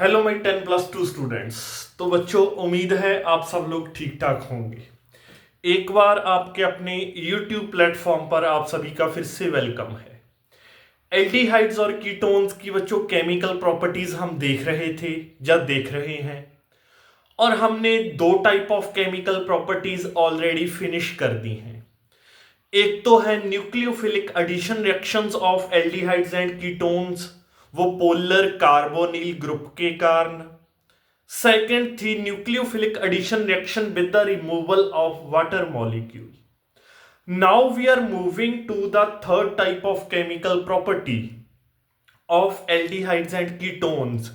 Hello my 10+2 students. तो बच्चों, उम्मीद है आप सब लोग ठीक ठाक होंगे। एक बार आपके अपने YouTube प्लेटफॉर्म पर आप सभी का फिर से वेलकम है। एल्डिहाइड्स और कीटोन्स की बच्चों केमिकल प्रॉपर्टीज हम देख रहे थे या देख रहे हैं, और हमने दो type of chemical properties already finish कर दी हैं। एक तो है nucleophilic addition reactions of aldehydes and ketones, वो पोलर कार्बोनिल ग्रुप के कारण। सेकेंड थी nucleophilic addition reaction with the removal of water molecule. Now we are moving to the third type of chemical property of aldehydes and ketones,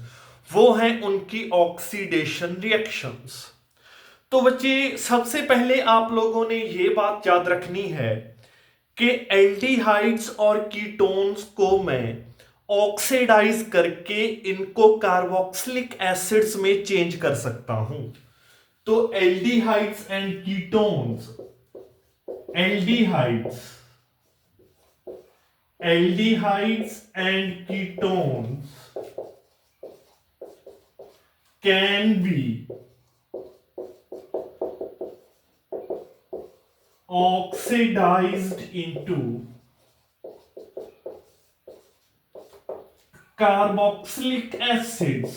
वो हैं उनकी oxidation reactions. तो बच्चे, सबसे पहले आप लोगों ने ये बात याद रखनी है कि एल्डिहाइड्स और कीटोन्स को मैं ऑक्सीडाइज करके इनको कार्बोक्सिलिक एसिड्स में चेंज कर सकता हूं। तो aldehydes and ketones, aldehydes aldehydes and ketones can be oxidized into carboxylic acids.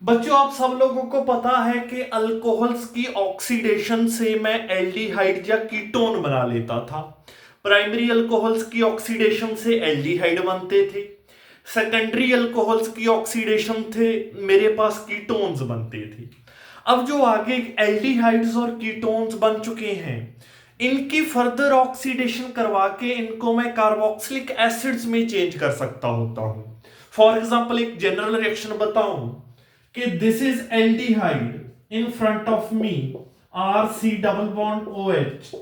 बच्चों, आप सब लोगों को पता है कि अल्कोहल्स की ऑक्सीडेशन से मैं एल्डिहाइड या कीटोन बना लेता था। प्राइमरी अल्कोहल्स की ऑक्सीडेशन से एल्डिहाइड बनते थे, सेकेंडरी अल्कोहल्स की ऑक्सीडेशन थे मेरे पास कीटोन्स बनते थे। अब जो आगे एल्डिहाइड्स और कीटोन्स बन चुके हैं, इनकी फर्दर ऑक्सीडेशन करवा के इनको मैं कार्बोक्सिलिक एसिड्स में चेंज कर सकता होता हूं। फॉर एग्जांपल, एक जनरल रिएक्शन बताऊं कि this is aldehyde, in front of me RC double bond OH,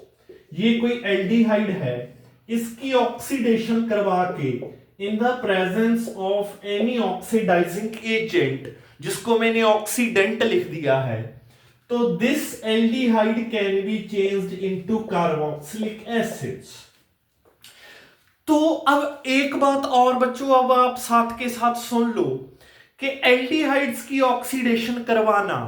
ये कोई एल्डिहाइड है, इसकी ऑक्सीडेशन करवा के in the presence of any oxidizing agent, जिसको मैंने ऑक्सीडेंट लिख दिया है, तो this aldehyde can be changed into carboxylic acids. तो अब एक बात और बच्चों, अब आप साथ के साथ सुन लो कि एल्डिहाइड्स की ऑक्सीडेशन करवाना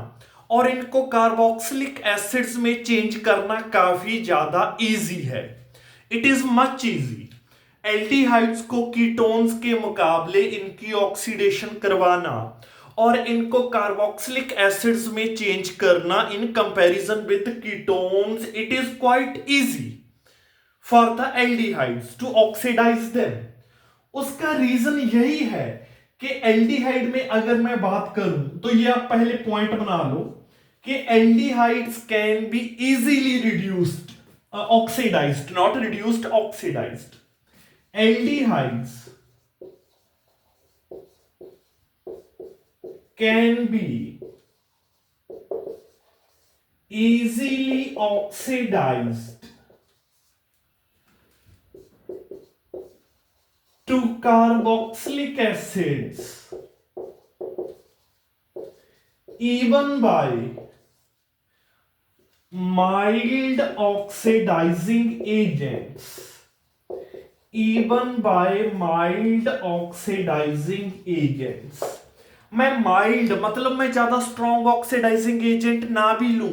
और इनको कार्बोक्सिलिक एसिड्स में चेंज करना काफी ज्यादा इजी है। It is much easy. Aldehydes को कीटोन्स के मुकाबले इनकी ऑक्सीडेशन करवाना और इनको कार्बोक्सिलिक एसिड्स में चेंज करना in comparison with ketones, it is quite easy for the aldehydes to oxidize them. उसका रीजन यही है कि एल्डिहाइड में अगर मैं बात करूं तो ये आप पहले पॉइंट बना लो कि aldehydes can be easily reduced, oxidized, not reduced, oxidized. Aldehydes can be easily oxidized to carboxylic acids even by mild oxidizing agents, even by mild oxidizing agents। मैं माइल्ड मतलब मैं ज्यादा स्ट्रॉन्ग ऑक्सीडाइजिंग एजेंट ना भी लूं,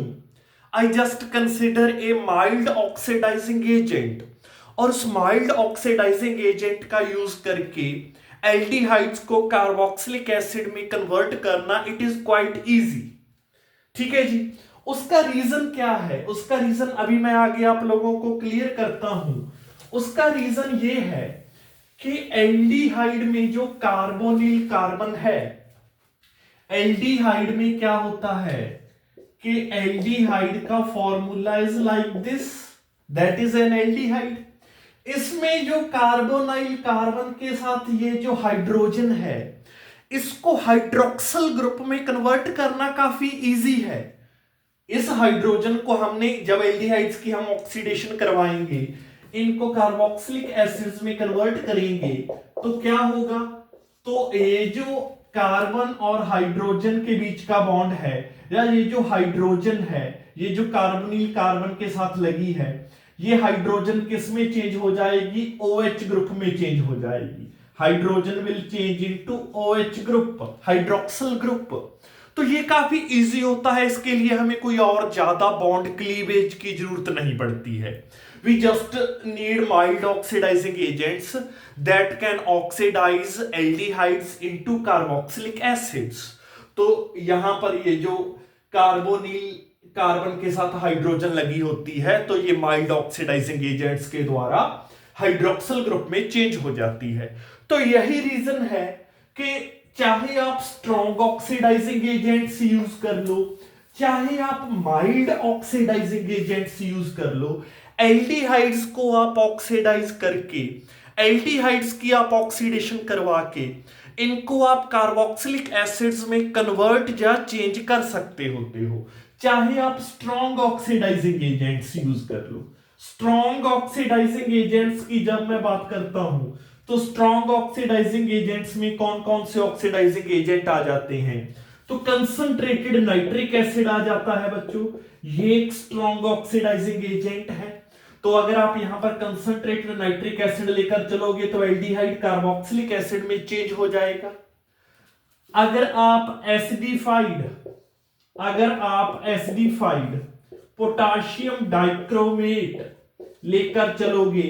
I just consider a mild oxidizing agent, और उस mild oxidizing agent का यूज करके एल्डिहाइड्स को कार्बोक्सिलिक एसिड में कन्वर्ट करना, इट इज क्वाइट इजी। ठीक है जी। उसका रीजन क्या है? उसका रीजन अभी मैं आगे आप लोगों को क्लियर करता हूं। उसका रीजन ये है कि एल्डिहाइड में जो कार्बोनिल कार्बन है, एल्डिहाइड में क्या होता है कि एल्डिहाइड का formula is like this, that is an aldehyde. इसमें जो कार्बोनाइल कार्बन के साथ ये जो हाइड्रोजन है, इसको हाइड्रोक्सिल ग्रुप में कन्वर्ट करना काफी इजी है। इस हाइड्रोजन को हमने जब एल्डिहाइड्स की हम ऑक्सीडेशन करवाएंगे, इनको कार्बोक्सिलिक एसिड्स में कन्वर्ट करेंगे, तो क्या होगा? तो ये जो कार्बन और हाइड्रोजन के बीच का बॉन्ड है, या ये जो हाइड्रोजन है, ये जो कार्बोनिल कार्बन के साथ लगी है, ये हाइड्रोजन किस में चेंज हो जाएगी? OH ग्रुप में चेंज हो जाएगी। Hydrogen will change into OH group, hydroxyl group. तो ये काफी इजी होता है, इसके लिए हमें कोई और ज्यादा बॉन्ड क्लीवेज की जरूरत नहीं पड़ती है। We just need mild oxidizing agents that can oxidize aldehydes into carboxylic acids. तो यहां पर ये जो कार्बोनिल कार्बन के साथ हाइड्रोजन लगी होती है, तो ये माइल्ड ऑक्सीडाइजिंग एजेंट्स के द्वारा हाइड्रोक्सिल ग्रुप में चेंज हो जाती है। तो यही रीजन है कि चाहे आप स्ट्रॉन्ग ऑक्सीडाइजिंग एजेंट्स यूज कर लो, चाहे आप माइल्ड ऑक्सीडाइजिंग एजेंट्स यूज कर लो, एल्डिहाइड्स को आप ऑक्सीडाइज करके, एल्डिहाइड्स की आप ऑक्सीडेशन करवा के इनको आप कार्बोक्सिलिक एसिड्स में कन्वर्ट या चेंज कर सकते होते हो। चाहे आप स्ट्रॉन्ग ऑक्सीडाइजिंग एजेंट्स यूज कर लो। स्ट्रॉन्ग ऑक्सीडाइजिंग एजेंट्स की जब मैं बात करता हूं, तो स्ट्रॉन्ग ऑक्सीडाइजिंग एजेंट्स में कौन कौन से ऑक्सीडाइजिंग एजेंट आ जाते हैं? तो कंसंट्रेटेड नाइट्रिक एसिड आ जाता है बच्चों, ये एक स्ट्रॉन्ग ऑक्सीडाइजिंग एजेंट है। तो अगर आप यहां पर कंसंट्रेटेड नाइट्रिक एसिड लेकर चलोगे तो एल्डिहाइड कार्बोक्सिलिक एसिड में चेंज हो जाएगा। अगर आप एसिडिफाइड पोटाशियम डाइक्रोमेट लेकर चलोगे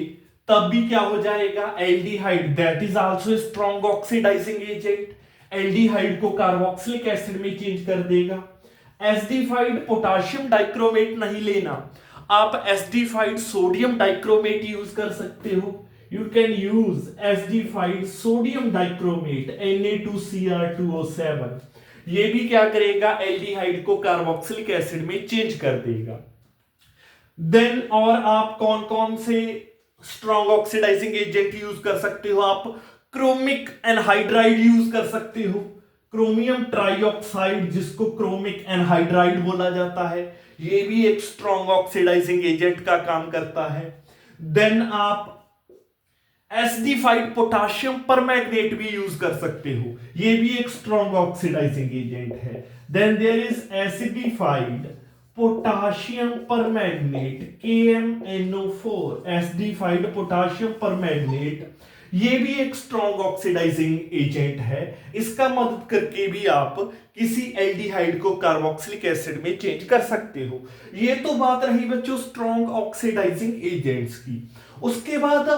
तब भी क्या हो जाएगा? Aldehyde, that is also strong oxidizing agent, aldehyde को कार्बोक्सिलिक एसिड में चेंज कर देगा। एसिडिफाइड पोटाशियम डाइक्रोमेट नहीं लेना, आप एसिडिफाइड सोडियम डाइक्रोमेट यूज कर सकते हो। You can use acidified sodium dichromate Na2Cr2O7। ये भी क्या करेगा? एल्डिहाइड को कार्बोक्सिलिक एसिड में चेंज कर देगा। देन और आप कौन कौन से स्ट्रॉन्ग ऑक्सीडाइजिंग एजेंट यूज कर सकते हो? आप क्रोमिक एनहाइड्राइड यूज कर सकते हो, क्रोमियम ट्राइऑक्साइड जिसको क्रोमिक एनहाइड्राइड बोला जाता है, ये भी एक स्ट्रॉन्ग ऑक्सीडाइजिंग एजेंट का काम करता है। देन आप एसिडिफाइड पोटाशियम परमैंगनेट भी यूज कर सकते हो, ये भी एक स्ट्रॉन्ग ऑक्सीडाइजिंग एजेंट है। Then there is acidified potassium permanganate KMnO4, acidified potassium permanganate, ये भी एक स्ट्रॉन्ग ऑक्सीडाइजिंग एजेंट है। इसका मदद करके भी आप किसी एल्डिहाइड को कार्बोक्सिलिक एसिड में चेंज कर सकते हो। ये तो बात रही बच्चों स्ट्रॉन्ग ऑक्सीडाइजिंग एजेंट्स की। उसके बाद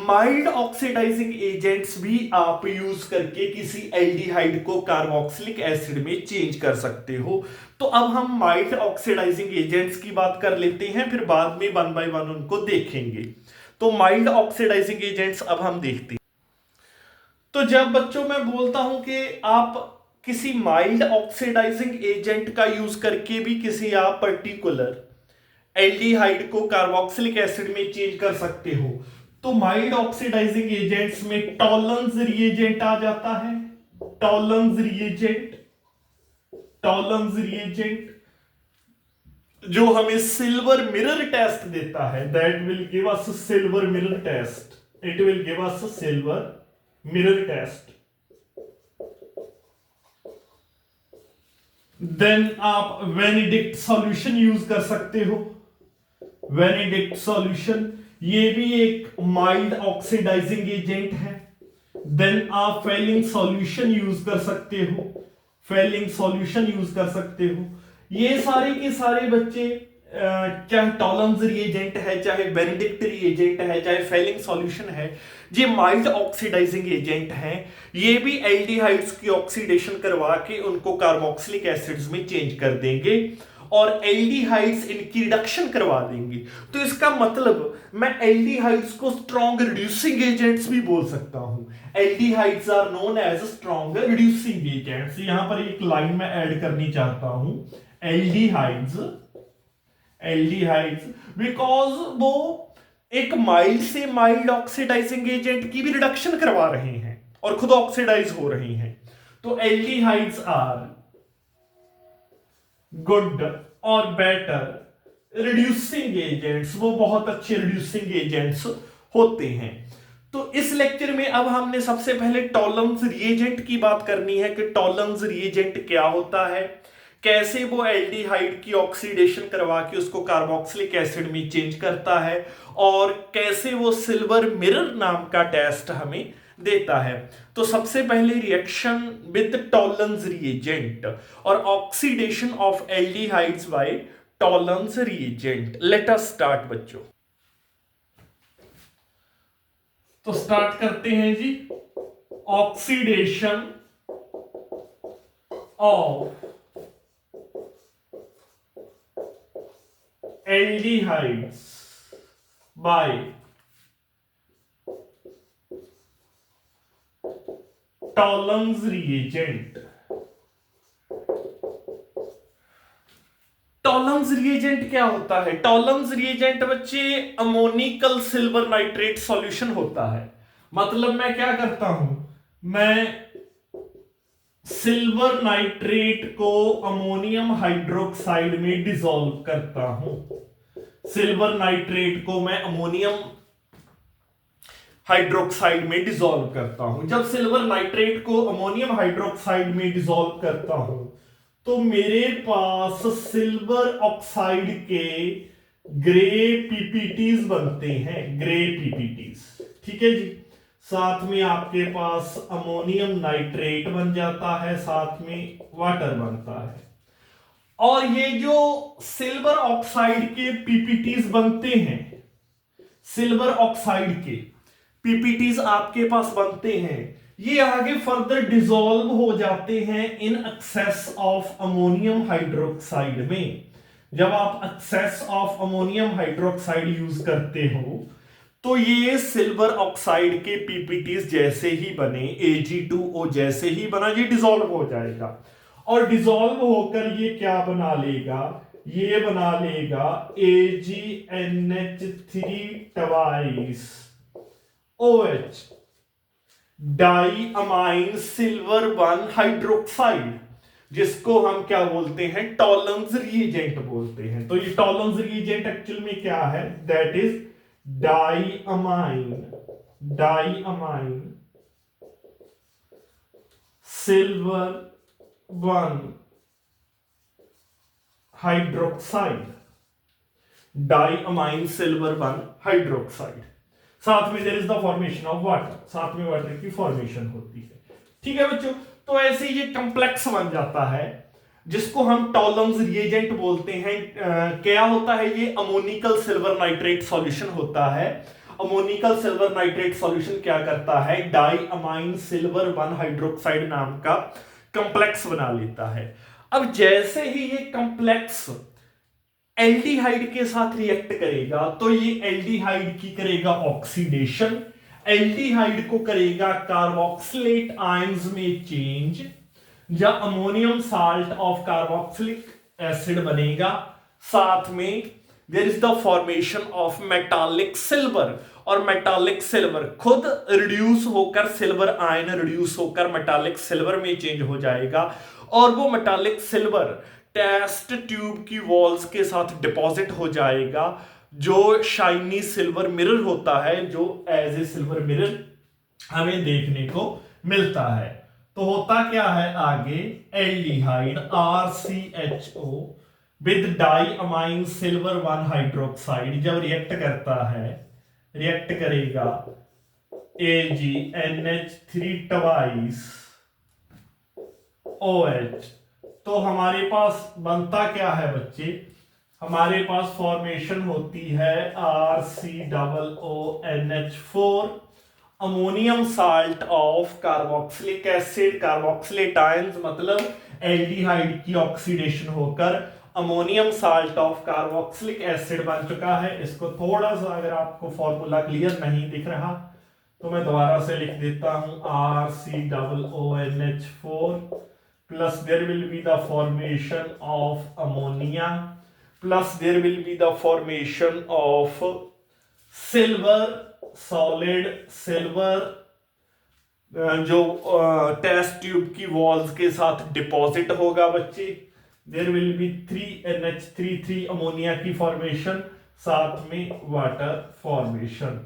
माइल्ड ऑक्सीडाइजिंग एजेंट्स भी आप यूज करके किसी एल्डिहाइड को कार्बोक्सिलिक एसिड में चेंज कर सकते हो। तो अब हम माइल्ड ऑक्सीडाइजिंग एजेंट्स की बात कर लेते हैं, फिर बाद में वन बाय वन उनको देखेंगे। तो माइल्ड ऑक्सीडाइजिंग एजेंट्स अब हम देखते हैं। तो जब बच्चों मैं बोलता हूं कि आप किसी माइल्ड ऑक्सीडाइजिंग एजेंट का यूज करके भी किसी आप पर्टिकुलर एल्डिहाइड को कार्बोक्सिलिक एसिड में चेंज कर सकते हो, तो माइल्ड ऑक्सीडाइजिंग एजेंट्स में टॉलन्स रिएजेंट आ जाता है। टॉलन्स रिएजेंट जो हमें सिल्वर मिरर टेस्ट देता है, that will give us silver mirror test, it will give us silver mirror test. Then आप वेनेडिक्ट सॉल्यूशन यूज कर सकते हो, वेनेडिक्ट सॉल्यूशन ये भी एक माइल्ड ऑक्सीडाइजिंग एजेंट है। देन आप फेलिंग सॉल्यूशन यूज कर सकते हो, फेलिंग सॉल्यूशन यूज कर सकते हो। ये सारे के सारे बच्चे चाहे टॉलन्स रिएजेंट है, चाहे बेनेडिक्ट रिएजेंट है, चाहे फेलिंग सॉल्यूशन है, ये माइल्ड ऑक्सीडाइजिंग एजेंट हैं। ये भी एल्डिहाइड्स की ऑक्सीडेशन करवा के उनको कार्बोक्सिलिक एसिड्स में चेंज कर देंगे और एल्डिहाइड्स इनकी रिडक्शन करवा देंगे। तो इसका मतलब मैं एल्डिहाइड्स को स्ट्रॉन्ग रिड्यूसिंग एजेंट्स भी बोल सकता हूं। Aldehydes are known as strong reducing agents. यहां पर एक लाइन में ऐड करनी चाहता हूं, एल्डिहाइड्स बिकॉज वो एक माइल्ड से माइल्ड ऑक्सीडाइजिंग एजेंट की भी रिडक्शन करवा रहे हैं और खुद ऑक्सीडाइज हो रहे हैं। तो एल्डिहाइड्स आर गुड और बेटर रिड्यूसिंग एजेंट्स, वो बहुत अच्छे रिड्यूसिंग एजेंट्स होते हैं। तो इस लेक्चर में अब हमने सबसे पहले टॉलन्स रिएजेंट की बात करनी है कि टॉलन्स रिएजेंट क्या होता है, कैसे वो एल्डिहाइड की ऑक्सीडेशन करवा के उसको कार्बोक्सिलिक एसिड में चेंज करता है और कैसे वो सिल्वर मिरर नाम का टेस्ट हमें देता है। तो सबसे पहले रिएक्शन विद टॉलन्स रिएजेंट और oxidation of aldehydes by Tollens reagent. Let us start बच्चों। तो स्टार्ट करते हैं जी। Oxidation of aldehydes by Tollens reagent. Tollens reagent क्या होता है? टॉलन्स रिएजेंट बच्चे अमोनिकल सिल्वर नाइट्रेट सॉल्यूशन होता है। मतलब मैं क्या करता हूं, मैं सिल्वर नाइट्रेट को अमोनियम हाइड्रोक्साइड में डिसॉल्व करता हूं। सिल्वर नाइट्रेट को मैं अमोनियम हाइड्रोक्साइड में डिसॉल्व करता हूं। जब सिल्वर नाइट्रेट को अमोनियम हाइड्रोक्साइड में डिसॉल्व करता हूं तो मेरे पास सिल्वर ऑक्साइड के ग्रे पीपीटीज बनते हैं, ग्रे पीपीटीज। ठीक है जी। साथ में आपके पास अमोनियम नाइट्रेट बन जाता है, साथ में वाटर बनता है। और ये जो सिल्वर ऑक्साइड के पीपीटीज बनते हैं, सिल्वर ऑक्साइड के पीपीटीज आपके पास बनते हैं, ये आगे फर्दर डिसॉल्व हो जाते हैं in excess of ammonium hydroxide में। जब आप excess of ammonium hydroxide use करते हो तो ये सिल्वर ऑक्साइड के पीपीटीज जैसे ही बने, Ag2O जैसे ही बना, ये डिसॉल्व हो जाएगा। और डिसॉल्व होकर ये क्या बना लेगा? ये बना लेगा AgNH3 twice OH, diamine silver 1 hydroxide, जिसको हम क्या बोलते हैं? टॉलन्स रिएजेंट बोलते हैं। तो ये टॉलन्स रिएजेंट एक्चुअल में क्या है? That is diamine silver 1 hydroxide, diamine silver 1 hydroxide. साथ में there is the formation of water, साथ में वाटर की फॉर्मेशन होती है। ठीक है बच्चों। तो ऐसे ये कॉम्प्लेक्स बन जाता है जिसको हम टॉलन्स रिएजेंट बोलते हैं। क्या होता है ये? अमोनिकल सिल्वर नाइट्रेट सॉल्यूशन होता है। अमोनिकल सिल्वर नाइट्रेट सॉल्यूशन क्या करता है? डाई अमाइन सिल्वर 1 हाइड्रोक्साइड नाम का कॉम्प्लेक्स बना लेता है। अब जैसे ही ये कॉम्प्लेक्स एल्डिहाइड के साथ रिएक्ट करेगा तो ये एल्डिहाइड की करेगा ऑक्सीडेशन, एल्डिहाइड को करेगा कार्बोक्सिलेट आयंस में चेंज, या ammonium salt of carboxylic acid बनेगा। साथ में there is the formation of metallic silver, और मेटालिक सिल्वर खुद रिड्यूस होकर, सिल्वर आयन रिड्यूस होकर मेटालिक सिल्वर में चेंज हो जाएगा। और वो मेटालिक सिल्वर टेस्ट ट्यूब की वॉल्स के साथ डिपॉजिट हो जाएगा, जो शाइनी सिल्वर मिरर होता है, जो एज ए सिल्वर मिरर हमें देखने को मिलता है। तो होता क्या है आगे? Aldehyde RCHO with diamine silver 1 hydroxide जब रिएक्ट करता है, रिएक्ट करेगा AgNH3 ट्वाइस OH, तो हमारे पास बनता क्या है बच्चे? हमारे पास फॉर्मेशन होती है RCOONH4 ammonium salt of carboxylic acid, carboxylate ions मतलब एल्डिहाइड की ऑक्सीडेशन होकर ammonium salt of carboxylic acid बन चुका है। इसको थोड़ा सा अगर आपको फॉर्मूला क्लियर नहीं दिख रहा तो मैं दोबारा से लिख देता हूं RCOONH4 plus there will be the formation of ammonia plus there will be the formation of silver, solid silver, जो टेस्ट ट्यूब की वॉल्स के साथ डिपॉजिट होगा बच्चे। There will be 3NH3 ammonia की फॉर्मेशन, साथ में वाटर फॉर्मेशन।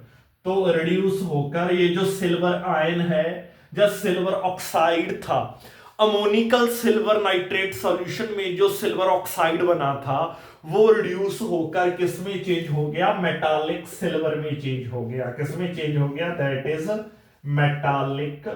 तो रिड्यूस होकर ये जो सिल्वर आयन है, जब सिल्वर ऑक्साइड था, अमोनिकल सिल्वर नाइट्रेट सॉल्यूशन में जो सिल्वर ऑक्साइड बना था वो रिड्यूस होकर किस में चेंज हो गया? मेटालिक सिल्वर में चेंज हो गया। किस में चेंज हो गया? दैट इज मेटालिक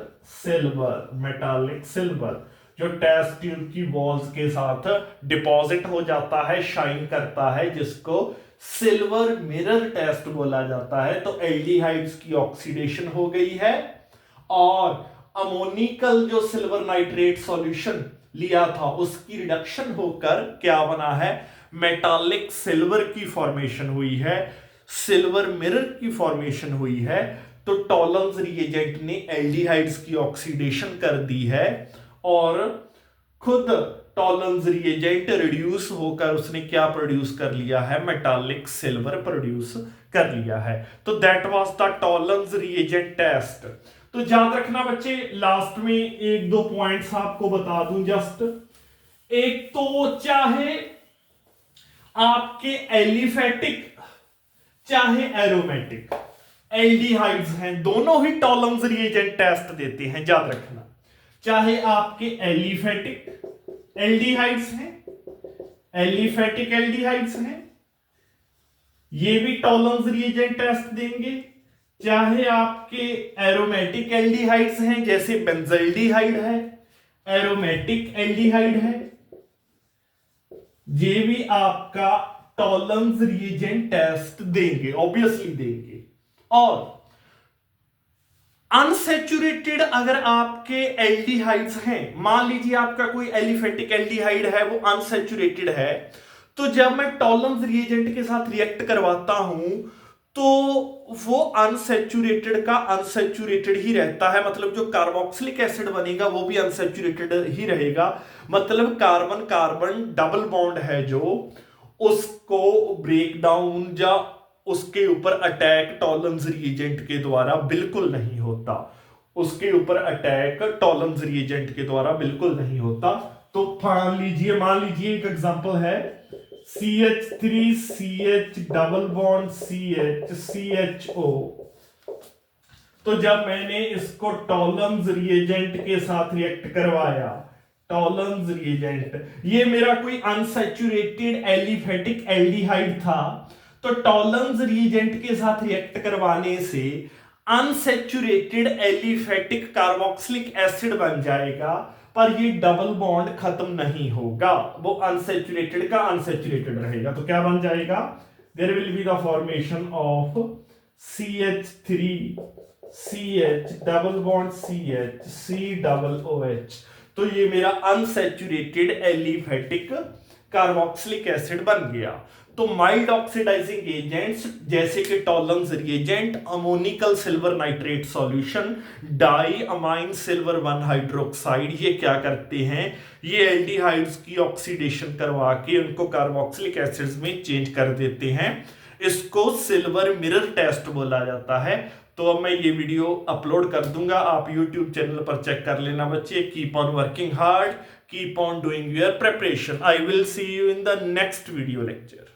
सिल्वर जो टेस्ट ट्यूब की वॉल्स के साथ डिपॉजिट हो जाता है, शाइन करता है, जिसको सिल्वर मिरर टेस्ट बोला जाता है। तो एल्डिहाइड्स की ऑक्सीडेशन हो गई है और अमोनिकल जो सिल्वर नाइट्रेट सॉल्यूशन लिया था उसकी रिडक्शन होकर क्या बना है, मेटालिक सिल्वर की फॉर्मेशन हुई है, सिल्वर मिरर की फॉर्मेशन हुई है। तो टॉलन्स रिएजेंट ने एल्डिहाइड्स की ऑक्सीडेशन कर दी है और खुद टॉलन्स रिएजेंट रिड्यूस होकर उसने क्या प्रोड्यूस कर लिया है, मेटालिक सिल्वर प्रोड्यूस कर लिया है। तो that was the Tollens reagent test. तो याद रखना बच्चे, लास्ट में एक दो पॉइंट्स आपको बता दूं जस्ट। एक तो चाहे आपके एलिफेटिक चाहे एरोमेटिक एल्डिहाइड्स हैं, दोनों ही टॉलन्स रिएजेंट टेस्ट देते हैं, याद रखना। चाहे आपके एलिफेटिक एल्डिहाइड्स हैं, एलिफेटिक एल्डिहाइड्स हैं, ये भी टॉलन्स रिएजेंट टेस्ट देंगे। चाहे आपके एरोमेटिक एल्डिहाइड्स हैं, जैसे बेंजल्डिहाइड है, एरोमेटिक एल्डिहाइड है, ये भी आपका टॉलन्स रिएजेंट टेस्ट देंगे, ऑब्वियसली देंगे। और अनसैचुरेटेड अगर आपके एल्डिहाइड्स हैं, मान लीजिए आपका कोई एलिफेटिक एल्डिहाइड है, वो अनसैचुरेटेड है, तो जब मैं टॉलन्स रिएजेंट के साथ रिएक्ट करवाता हूं तो वो अनसैचुरेटेड का अनसैचुरेटेड ही रहता है, मतलब जो कार्बोक्सिलिक एसिड बनेगा वो भी अनसैचुरेटेड ही रहेगा। मतलब कार्बन कार्बन डबल बॉन्ड है जो, उसको ब्रेक डाउन या उसके ऊपर अटैक टॉलन्स रिएजेंट के द्वारा बिल्कुल नहीं होता, उसके ऊपर अटैक टॉलन्स रिएजेंट के द्वारा बिल्कुल नहीं होता। तो मान लीजिए एक एग्जांपल है CH3CH double bond CH CHO। तो जब मैंने इसको टॉलन्स रिएजेंट के साथ रिएक्ट करवाया, टॉलन्स रिएजेंट, ये मेरा कोई अनसैचुरेटेड एलिफेटिक एल्डिहाइड था, तो टॉलन्स रिएजेंट के साथ रिएक्ट करवाने से अनसैचुरेटेड एलिफेटिक कार्बोक्सिलिक एसिड बन जाएगा, पर ये डबल बॉन्ड खत्म नहीं होगा, वो अनसैचुरेटेड का अनसैचुरेटेड रहेगा। तो क्या बन जाएगा, there will be the formation of CH3CH double bond CH C double OH। तो ये मेरा अनसैचुरेटेड एलिफेटिक कार्बोक्सिलिक एसिड बन गया। तो माइल्ड ऑक्सीडाइजिंग एजेंट्स जैसे कि Tollens reagent, ammoniacal silver nitrate solution, diamine silver 1 hydroxide, ये क्या करते हैं, ये एल्डिहाइड्स की ऑक्सीडेशन करवा के उनको कार्बोक्सिलिक एसिड्स में चेंज कर देते हैं। इसको सिल्वर मिरर टेस्ट बोला जाता है। तो अब मैं ये वीडियो अपलोड कर दूंगा, आप YouTube चैनल पर चेक कर लेना बच्चे। Keep on working hard, keep on doing your preparation. I will see you in the next video lecture.